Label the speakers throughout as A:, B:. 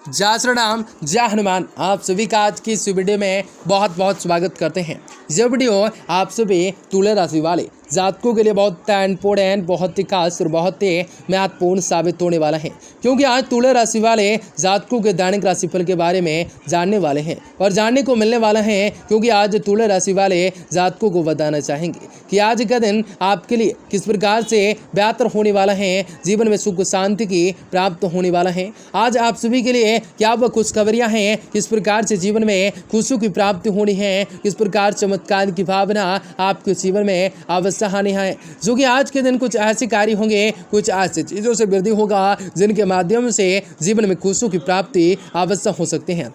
A: जय श्री राम, जय हनुमान। आप सभी का आज की इस वीडियो में बहुत बहुत स्वागत करते हैं। यह वीडियो आप सभी तुला राशि वाले जातकों के लिए बहुत इंपॉर्टेंट, बहुत ही खास और बहुत ही महत्वपूर्ण साबित होने वाला है, क्योंकि आज तुला राशि वाले जातकों के दैनिक राशिफल के बारे में जानने वाले हैं और जानने को मिलने वाला है, क्योंकि आज तुला राशि वाले जातकों को बताना चाहेंगे कि आज का दिन आपके लिए किस प्रकार से बेहतर होने वाला है, जीवन में सुख शांति की प्राप्त होने वाला है। आज आप सभी के लिए क्या वह खुशखबरियां हैं, किस प्रकार से जीवन में खुशियों की प्राप्ति होनी है, किस प्रकार चमत्कार की भावना आपके जीवन में अवश्य आनी है। जो कि आज के दिन कुछ ऐसे कार्य होंगे, कुछ ऐसी चीजों से वृद्धि होगा जिनके माध्यम से जीवन में खुशियों की प्राप्ति अवश्य हो सकती है,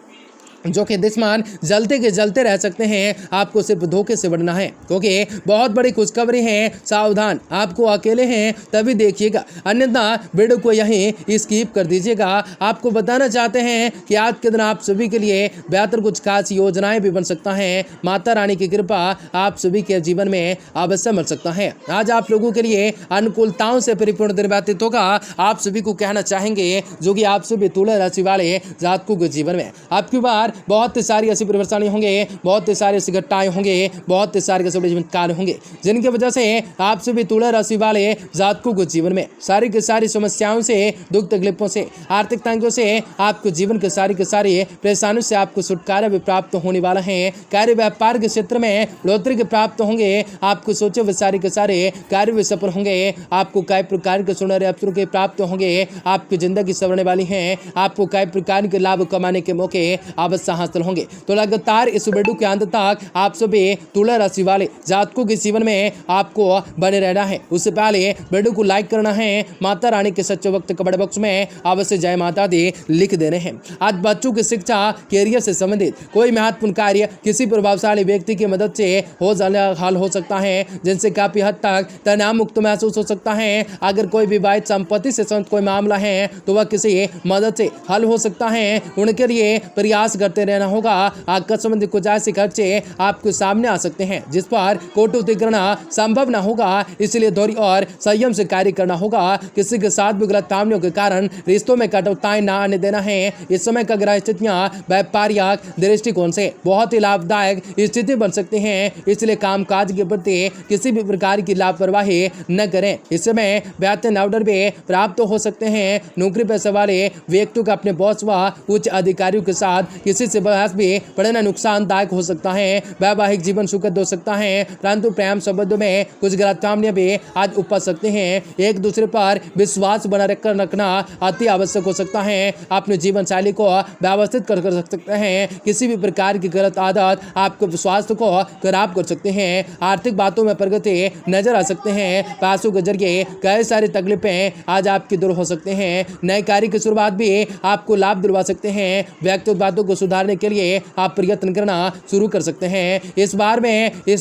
A: जो कि दुश्मन जलते के जलते रह सकते हैं। आपको सिर्फ धोखे से बढ़ना है, क्योंकि बहुत बड़ी खुशखबरी है। सावधान, आपको अकेले हैं तभी देखिएगा, अन्यथा वीडियो को यहीं स्किप कर दीजिएगा। आपको बताना चाहते हैं कि आज के दिन आप सभी के लिए बेहतर कुछ खास योजनाएं भी बन सकता है। माता रानी की कृपा आप सभी के जीवन में अवश्य मिल सकता है। आज आप लोगों के लिए अनुकूलताओं से परिपूर्ण दिन व्यतीत होगा। आप सभी को कहना चाहेंगे, जो कि आप सभी तुला राशि वाले जातकों के जीवन में आपकी बार बहुत सारी ऐसी परिवर्तन होंगे, बहुत सारे ऐसी घटनाएं होंगे, बहुत सारे ऐसे चमत्कार होंगे, जिनकी वजह से आप सभी तुला राशि वाले जातकों के जीवन में सारी की सारी समस्याओं से, दुख तकलीफों से, आर्थिक तंगियों से, आपको जीवन के सारी परेशानियों से आपको छुटकारा भी प्राप्त होने वाला है। कार्य व्यापार के क्षेत्र में बढ़ोतरी के प्राप्त होंगे। आपको सोचे हुए सारे के सारे कार्य भी सफल होंगे। आपको कई प्रकार के सुनहरे अवसरों के प्राप्त होंगे। आपकी जिंदगी संवरने वाली है। आपको कई प्रकार के लाभ कमाने के मौके अवश्य हासिल होंगे। तो लगातार इस वीडियो के अंत तक आप सभी तुला राशि वाले जातकों के जीवन में आपको बने रहना है। उससे पहले वीडियो को लाइक करना है, माता रानी के सच्चे वक्त कमेंट बॉक्स में अवश्य जय माता दी लिख देने हैं। आज बच्चों की शिक्षा, कैरियर से संबंधित कोई महत्वपूर्ण कार्य किसी प्रभावशाली व्यक्ति की मदद से हो हल हो सकता है, जिनसे काफी हद तक तनाव मुक्त महसूस हो सकता है। अगर कोई विवाहित संपत्ति से संबंधित कोई मामला है तो वह किसी मदद से हल हो सकता है। उनके लिए प्रयास करते रहना होगा। आकस्मिक संबंधी कुछ ऐसे खर्चे आपके सामने आ सकते हैं जिस पर कटौती करना संभव न होगा, इसलिए धैर्य और संयम से कार्य करना होगा। किसी के साथ भी गलतफहमियों के कारण रिश्तों में कटौताएं न आने देना है। इस समय का ग्रह स्थितियां व्यापारिक दृष्टिकोण से बहुत ही लाभदायक स्थिति बन सकती हैं, इसलिए कामकाज के प्रति किसी भी प्रकार की लापरवाही न करें। इस समय वेतन ऑर्डर भी प्राप्त हो सकते हैं। नौकरी पेशे वाले व्यक्तियों का अपने बॉस व उच्च अधिकारियों के साथ किसी से बहस भी पड़ना नुकसानदायक हो सकता है। वैवाहिक जीवन सुखद हो सकता है, परंतु प्रेम संबंधों में कुछ गलतफहमियां भी आज उपज सकते हैं। एक दूसरे पर विश्वास बना रखना अति आवश्यक हो सकता है। अपने जीवन शैली को व्यवस्थित कर सकते हैं। किसी भी प्रकार की गलत आदत आपको स्वास्थ्य को खराब कर सकते हैं। आर्थिक बातों में प्रगति नजर आ सकते हैं। पैसों के जरिए कई सारी तकलीफें आज आपकी दूर हो सकते हैं। नए कार्य की शुरुआत भी आपको लाभ दिलवा सकते हैं। व्यक्तिगत बातों को सुधारने के लिए आप प्रयत्न करना शुरू कर सकते हैं। इस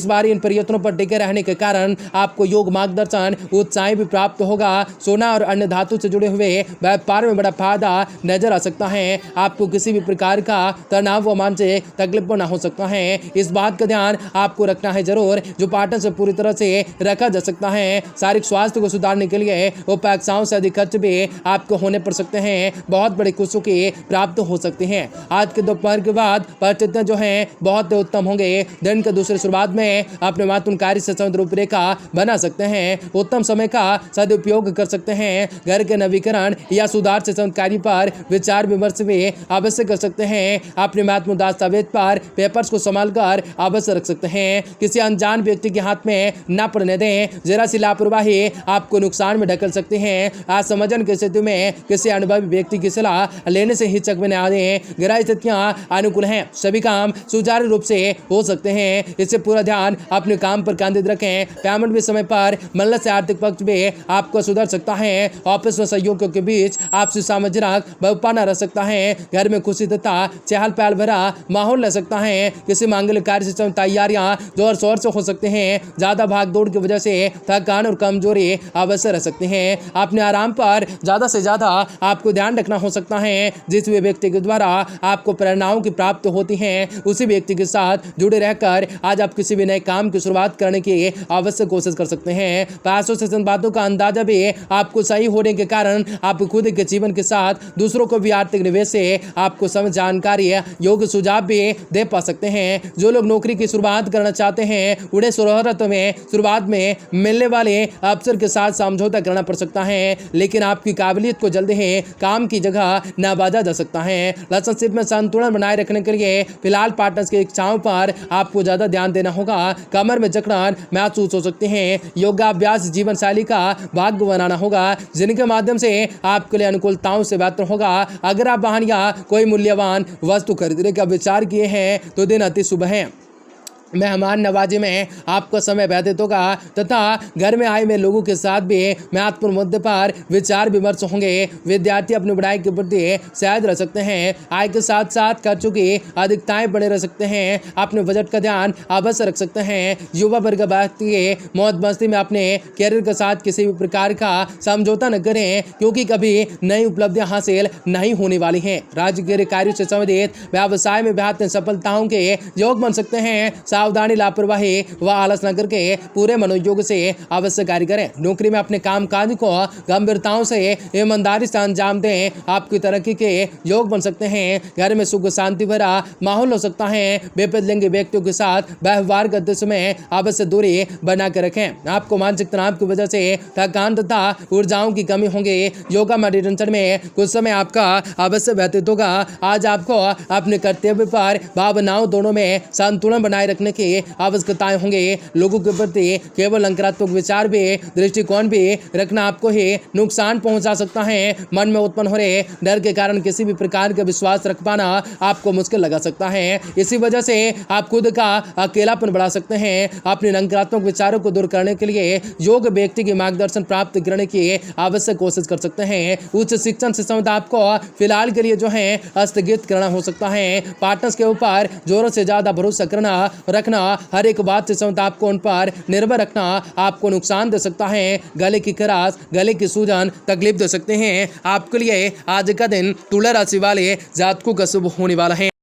A: बार इन प्रयत्नों पर टिके रहने के कारण आपको योग मार्गदर्शन उत्साह भी प्राप्त होगा। सोना और अन्य धातु से जुड़े हुए व्यापार में बड़ा फायदा नजर आ सकता है। आपको किसी भी प्रकार का तनाव व मानसिक तकलीफ न हो सकता है। इस बात का ध्यान आपको रखना है जरूर, जो पाटन से पूरी तरह से रखा जा सकता है। शारीरिक स्वास्थ्य को सुधारने के लिए उपेक्षाओं से अधिक खर्च भी आपको होने पड़ सकते हैं। बहुत बड़ी खुशियों की प्राप्त हो सकती है। आज के दोपहर के बाद परिस्थितियां जो हैं बहुत उत्तम होंगे। दिन के दूसरी शुरुआत में अपने महत्वपूर्ण कार्य से संबंधित रूपरेखा बना सकते हैं। उत्तम समय का सदुपयोग कर सकते हैं। घर के नवीकरण या सुधार से संबंधित कार्य पर विचार विमर्श भी अवश्य कर सकते हैं। अपने महत्वपूर्ण दस्तावेज पर पेपर्स को संभाल कर अवश्य रख सकते हैं। किसी अनजान व्यक्ति के हाथ में न पड़ने दें। जरा सी लापरवाही आपको नुकसान में ढकेल सकती है। असमंजस की स्थिति में किसी अनुभवी व्यक्ति की सलाह लेने से हिचक में न आए। ग्रह स्थितियां अनुकूल हैं, सभी काम सुचारू रूप से हो सकते हैं। इससे पूरा ध्यान अपने काम पर केंद्रित रखें। पेमेंट भी समय पर मिलने से आर्थिक पक्ष भी आपको सुधर सकता है। ऑफिस में सहयोगियों के बीच आपसी सामंजस्य बहुपाना रह सकता है। घर में खुशी तथा चहल पहल भरा माहौल रह सकता है। किसी मांगलिक कार्य से तैयारियां जोर शोर से हो सकते हैं। ज्यादा भागदौड़ की वजह से थकान और कमजोरी अवश्य रह सकती है। अपने आराम पर ज्यादा से ज्यादा आपको ध्यान रखना हो सकता है। जिस भी व्यक्ति के द्वारा आपको प्रेरणा प्रेरणाओं की प्राप्त होती हैं, उसी व्यक्ति के साथ जुड़े रहकर आज आप किसी भी नए काम की शुरुआत करने की अवश्य कोशिश कर सकते हैं। पैसों से संबंधित बातों का अंदाजा भी आपको सही होने के कारण आप खुद के जीवन के साथ दूसरों को भी आर्थिक निवेश से आपको समय जानकारी योग्य सुझाव भी दे पा सकते हैं। जो लोग नौकरी की शुरुआत करना चाहते हैं उन्हें शुरुआत में मिलने वाले अवसर के साथ समझौता करना पड़ सकता है, लेकिन आपकी काबिलियत को जल्द ही काम की जगह नवाजा जा सकता है। रिलेशनशिप में संतुलन बनाए रखने के लिए फिलहाल पार्टनर्स की इच्छाओं पर आपको ज्यादा ध्यान देना होगा। कमर में जकड़न महसूस हो सकते हैं। योगाभ्यास जीवन शैली का भाग बनाना होगा, जिनके माध्यम से आपके लिए अनुकूलताओं से बेहतर होगा। अगर आप वाहन या कोई मूल्यवान वस्तु खरीदने का विचार किए हैं तो दिन अति शुभ है। मेहमान नवाजी में आपका समय व्यतीत होगा तथा घर में आए हुए लोगों के साथ भी महत्वपूर्ण मुद्दे पर विचार विमर्श होंगे। विद्यार्थी अपनी पढ़ाई के प्रति शायद रह सकते हैं। आय के साथ साथ खर्चों की अधिकताएं बने रह सकते हैं। अपने बजट का ध्यान अवश्य रख सकते हैं। युवा वर्ग व्यक्ति मौज मस्ती में अपने कैरियर के साथ किसी भी प्रकार का समझौता न करें, क्योंकि कभी नई उपलब्धियां हासिल नहीं होने वाली हैं। राज्य कार्यों से संबंधित व्यवसाय में बेहतर सफलताओं के योग बन सकते हैं। सावधानी, लापरवाही व आलस न करके पूरे मनोयोग से अवश्य कार्य करें। नौकरी में अपने कामकाज को गंभीरताओं से ईमानदारी से अंजाम दें। आपकी तरक्की के योग बन सकते हैं। घर में सुख शांति भरा माहौल हो सकता है। विपरीत लिंगी व्यक्तियों के साथ व्यवहार करते समय अवश्य दूरी बना कर रखें। आपको मानसिक तनाव की वजह से थकान तथा ऊर्जाओं की कमी होगी। योगा मेडिटेशन में कुछ समय आपका अवश्य व्यतीत होगा। आज आपको अपने कर्तव्य पर भावनाओं दोनों में संतुलन बनाए रखने की आवश्यकताएं होंगे। लोगों के प्रति केवल नकारात्मक विचार भी दृष्टिकोण भी रखना आपको ही नुकसान पहुंचा सकता है। मन में उत्पन्न हो रहे डर के कारण किसी भी प्रकार का विश्वास रख पाना आपको मुश्किल लगा सकता है। इसी वजह से आप खुद का अकेलापन बढ़ा सकते हैं। अपने नकारात्मक विचारों को दूर करने के लिए योग व्यक्ति की मार्गदर्शन प्राप्त करने की आवश्यक कोशिश कर सकते हैं। उच्च शिक्षण से संबंधित आपको फिलहाल के लिए जो है स्थगित करना हो सकता है। पार्टनर्स के ऊपर जोरों से ज्यादा भरोसा रखना हर एक बात से संबंधित आपको उन पर निर्भर रखना आपको नुकसान दे सकता है। गले की खराश, गले की सूजन तकलीफ दे सकते हैं। आपके लिए आज का दिन तुला राशि वाले जातकों का शुभ होने वाला है।